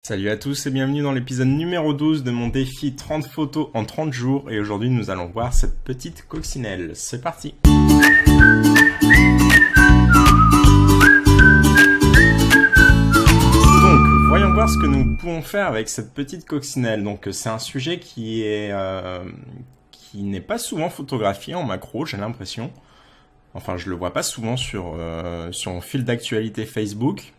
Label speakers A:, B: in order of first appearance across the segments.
A: Salut à tous et bienvenue dans l'épisode numéro 12 de mon défi 30 photos en 30 jours et aujourd'hui nous allons voir cette petite coccinelle. C'est parti! Donc voyons voir ce que nous pouvons faire avec cette petite coccinelle. Donc c'est un sujet qui n'est pas souvent photographié en macro, j'ai l'impression. Enfin je le vois pas souvent sur mon fil d'actualité Facebook.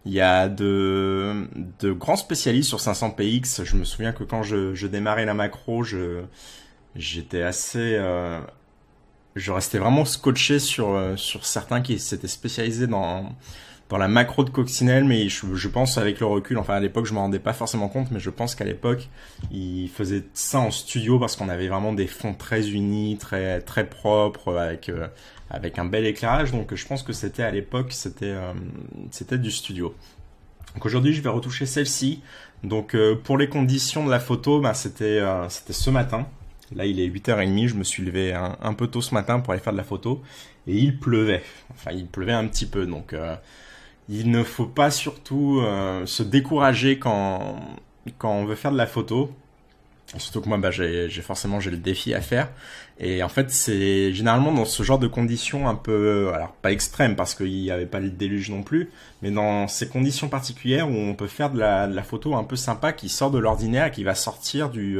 A: Il y a de grands spécialistes sur 500px. Je me souviens que quand je démarrais la macro, j'étais assez... je restais vraiment scotché sur certains qui s'étaient spécialisés dans la macro de coccinelle, mais je pense avec le recul, enfin à l'époque je me rendais pas forcément compte, mais je pense qu'à l'époque ils faisaient ça en studio parce qu'on avait vraiment des fonds très unis, très propres, avec un bel éclairage. Donc je pense que c'était à l'époque, c'était du studio. Donc aujourd'hui je vais retoucher celle-ci. Donc pour les conditions de la photo, c'était ce matin. Là il est 8h30, je me suis levé un peu tôt ce matin pour aller faire de la photo et il pleuvait. Enfin il pleuvait un petit peu, donc il ne faut pas surtout se décourager quand on veut faire de la photo. Surtout que moi, j'ai le défi à faire. Et en fait, c'est généralement dans ce genre de conditions un peu, alors pas extrêmes parce qu'il n'y avait pas le déluge non plus, mais dans ces conditions particulières où on peut faire de la photo un peu sympa qui sort de l'ordinaire et qui va sortir du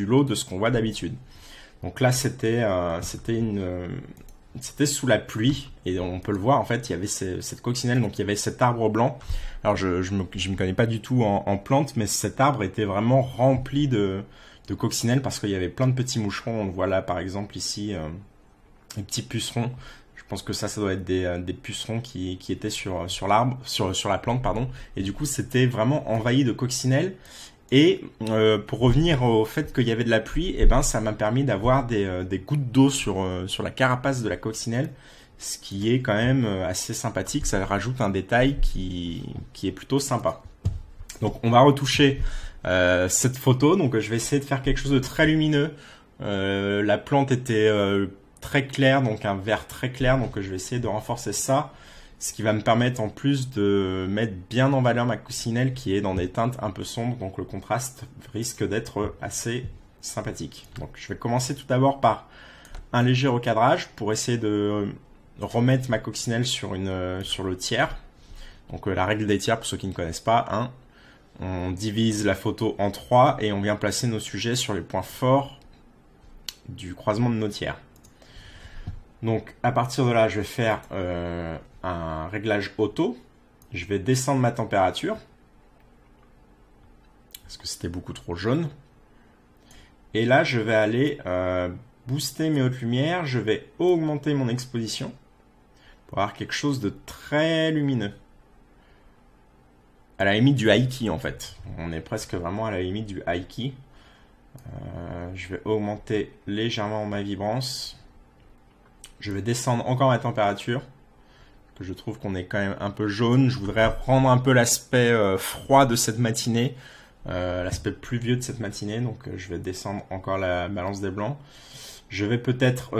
A: lot de ce qu'on voit d'habitude. Donc là, c'était sous la pluie et on peut le voir, en fait il y avait cette coccinelle, donc il y avait cet arbre blanc. Alors je me connais pas du tout en plantes, mais cet arbre était vraiment rempli de coccinelles parce qu'il y avait plein de petits moucherons. On le voit là par exemple ici, les petits pucerons. Je pense que ça doit être des pucerons qui étaient sur l'arbre, sur la plante pardon, et du coup c'était vraiment envahi de coccinelles. Et pour revenir au fait qu'il y avait de la pluie, ça m'a permis d'avoir des gouttes d'eau sur la carapace de la coccinelle, ce qui est quand même assez sympathique. Ça rajoute un détail qui est plutôt sympa. Donc on va retoucher cette photo. Donc je vais essayer de faire quelque chose de très lumineux. La plante était très claire, donc un vert très clair. Donc je vais essayer de renforcer ça. Ce qui va me permettre en plus de mettre bien en valeur ma coccinelle qui est dans des teintes un peu sombres, donc le contraste risque d'être assez sympathique. Donc je vais commencer tout d'abord par un léger recadrage pour essayer de remettre ma coccinelle sur le tiers. Donc la règle des tiers pour ceux qui ne connaissent pas, hein, on divise la photo en 3 et on vient placer nos sujets sur les points forts du croisement de nos tiers. Donc à partir de là, je vais faire un réglage auto. Je vais descendre ma température parce que c'était beaucoup trop jaune. Et là, je vais aller booster mes hautes lumières. Je vais augmenter mon exposition pour avoir quelque chose de très lumineux. À la limite du high key en fait. On est presque vraiment à la limite du high key. Je vais augmenter légèrement ma vibrance. Je vais descendre encore ma température, que je trouve qu'on est quand même un peu jaune. Je voudrais prendre un peu l'aspect froid de cette matinée, l'aspect pluvieux de cette matinée. Donc je vais descendre encore la balance des blancs. Je vais peut-être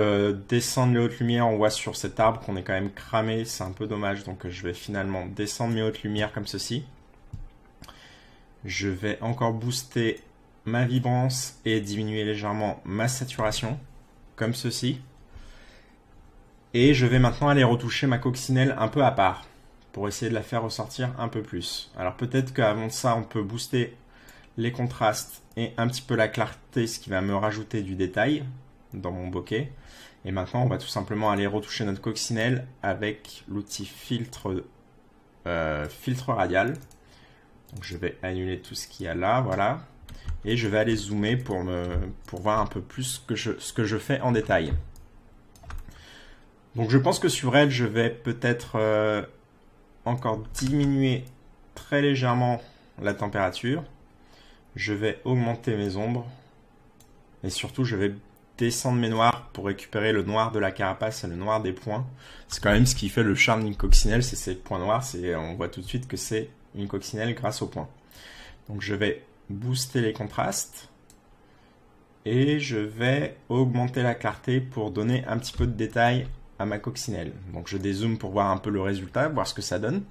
A: descendre les hautes lumières. On voit sur cet arbre qu'on est quand même cramé, c'est un peu dommage. Donc je vais finalement descendre mes hautes lumières comme ceci. Je vais encore booster ma vibrance et diminuer légèrement ma saturation, comme ceci. Et je vais maintenant aller retoucher ma coccinelle un peu à part pour essayer de la faire ressortir un peu plus. Alors peut-être qu'avant ça, on peut booster les contrastes et un petit peu la clarté, ce qui va me rajouter du détail dans mon bokeh. Et maintenant, on va tout simplement aller retoucher notre coccinelle avec l'outil filtre radial. Donc je vais annuler tout ce qu'il y a là, voilà. Et je vais aller zoomer pour voir un peu plus ce que je fais en détail. Donc je pense que sur elle, je vais peut-être encore diminuer très légèrement la température. Je vais augmenter mes ombres. Et surtout, je vais descendre mes noirs pour récupérer le noir de la carapace et le noir des points. C'est quand même ce qui fait le charme d'une coccinelle, c'est ces points noirs. On voit tout de suite que c'est une coccinelle grâce aux points. Donc je vais booster les contrastes. Et je vais augmenter la clarté pour donner un petit peu de détail à ma coccinelle. Donc je dézoome pour voir un peu le résultat, voir ce que ça donne.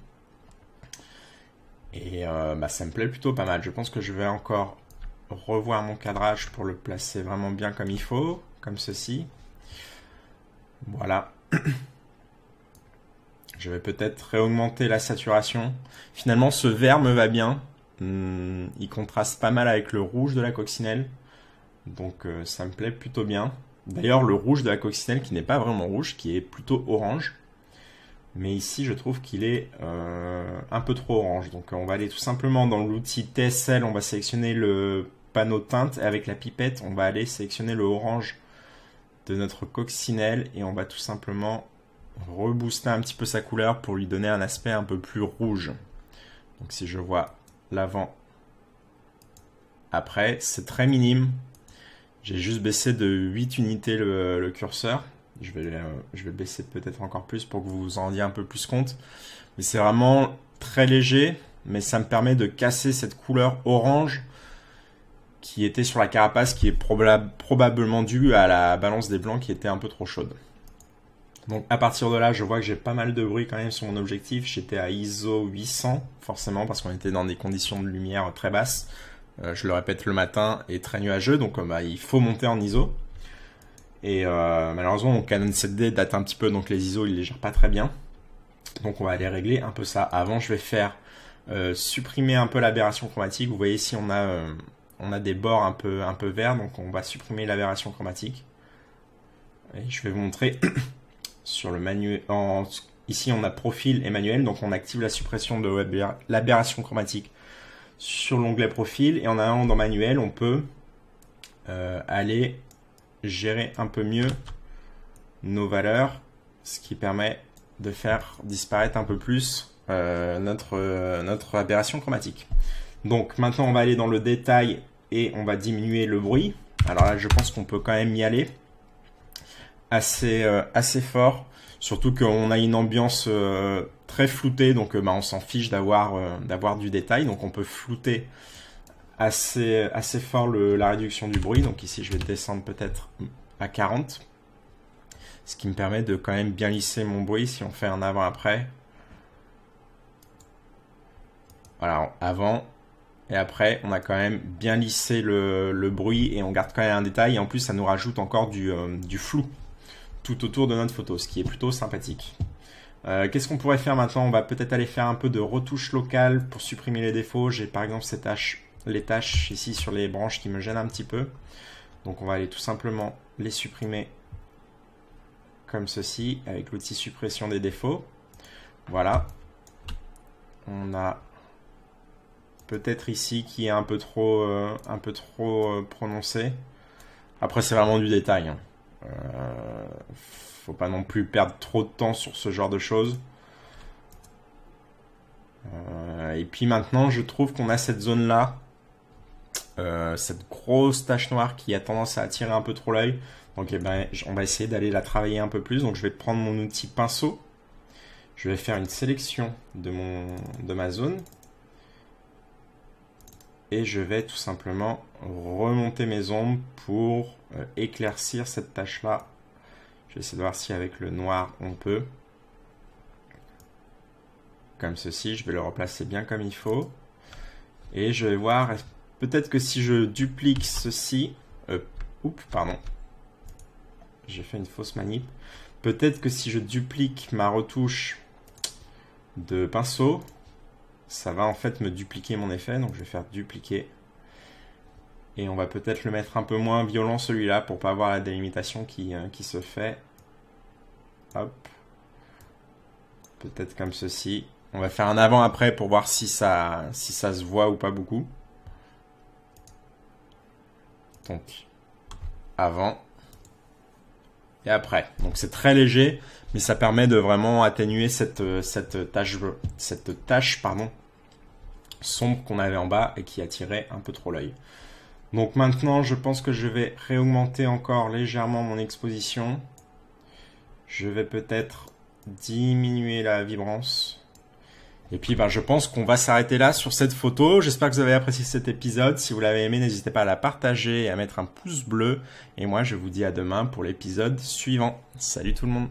A: Et ça me plaît plutôt pas mal. Je pense que je vais encore revoir mon cadrage pour le placer vraiment bien comme il faut, comme ceci. Voilà. Je vais peut-être réaugmenter la saturation. Finalement, ce vert me va bien. Il contraste pas mal avec le rouge de la coccinelle. Donc ça me plaît plutôt bien. D'ailleurs, le rouge de la coccinelle qui n'est pas vraiment rouge, qui est plutôt orange. Mais ici, je trouve qu'il est un peu trop orange. Donc on va aller tout simplement dans l'outil TSL. On va sélectionner le panneau teinte. Et avec la pipette, on va aller sélectionner le orange de notre coccinelle. Et on va tout simplement rebooster un petit peu sa couleur pour lui donner un aspect un peu plus rouge. Donc si je vois l'avant, après, c'est très minime. J'ai juste baissé de 8 unités le curseur. Je vais baisser peut-être encore plus pour que vous vous en rendiez un peu plus compte. Mais c'est vraiment très léger, mais ça me permet de casser cette couleur orange qui était sur la carapace, qui est probablement due à la balance des blancs qui était un peu trop chaude. Donc à partir de là, je vois que j'ai pas mal de bruit quand même sur mon objectif. J'étais à ISO 800, forcément, parce qu'on était dans des conditions de lumière très basses. Je le répète, le matin et très nuageux, donc il faut monter en ISO. Et malheureusement, mon Canon 7D date un petit peu, donc les ISO, ils les gèrent pas très bien. Donc on va aller régler un peu ça. Avant, je vais faire supprimer un peu l'aberration chromatique. Vous voyez ici, on a des bords un peu verts, donc on va supprimer l'aberration chromatique. Et je vais vous montrer sur le manuel. Ici, on a profil et manuel, donc on active la suppression de l'aberration chromatique sur l'onglet profil. Et en allant dans manuel, on peut aller gérer un peu mieux nos valeurs, ce qui permet de faire disparaître un peu plus notre aberration chromatique. Donc maintenant on va aller dans le détail et on va diminuer le bruit. Alors là je pense qu'on peut quand même y aller assez fort, surtout qu'on a une ambiance très floutée, donc on s'en fiche d'avoir du détail, donc on peut flouter assez fort la réduction du bruit. Donc ici je vais descendre peut-être à 40, ce qui me permet de quand même bien lisser mon bruit. Si on fait un avant-après, voilà, avant et après on a quand même bien lissé le bruit et on garde quand même un détail, et en plus ça nous rajoute encore du flou tout autour de notre photo, ce qui est plutôt sympathique. Qu'est-ce qu'on pourrait faire maintenant? On va peut-être aller faire un peu de retouche locale pour supprimer les défauts. J'ai par exemple les taches ici sur les branches qui me gênent un petit peu. Donc on va aller tout simplement les supprimer comme ceci avec l'outil suppression des défauts. Voilà. On a peut-être ici qui est un peu trop prononcé. Après c'est vraiment du détail, hein. Faut pas non plus perdre trop de temps sur ce genre de choses. Et puis maintenant je trouve qu'on a cette zone là, cette grosse tache noire qui a tendance à attirer un peu trop l'œil. Donc on va essayer d'aller la travailler un peu plus. Donc je vais prendre mon outil pinceau. Je vais faire une sélection de ma zone. Et je vais tout simplement remonter mes ombres pour éclaircir cette tache là. Je vais essayer de voir si avec le noir on peut. Comme ceci, je vais le replacer bien comme il faut. Et je vais voir, peut-être que si je duplique ceci, oups, pardon, j'ai fait une fausse manip. Peut-être que si je duplique ma retouche de pinceau, ça va en fait me dupliquer mon effet. Donc je vais faire dupliquer. Et on va peut-être le mettre un peu moins violent celui-là pour pas avoir la délimitation qui se fait. Hop. Peut-être comme ceci. On va faire un avant-après pour voir si ça se voit ou pas beaucoup. Donc, avant et après. Donc c'est très léger, mais ça permet de vraiment atténuer cette tache sombre qu'on avait en bas et qui attirait un peu trop l'œil. Donc maintenant, je pense que je vais réaugmenter encore légèrement mon exposition. Je vais peut-être diminuer la vibrance. Et puis je pense qu'on va s'arrêter là sur cette photo. J'espère que vous avez apprécié cet épisode. Si vous l'avez aimé, n'hésitez pas à la partager et à mettre un pouce bleu. Et moi, je vous dis à demain pour l'épisode suivant. Salut tout le monde!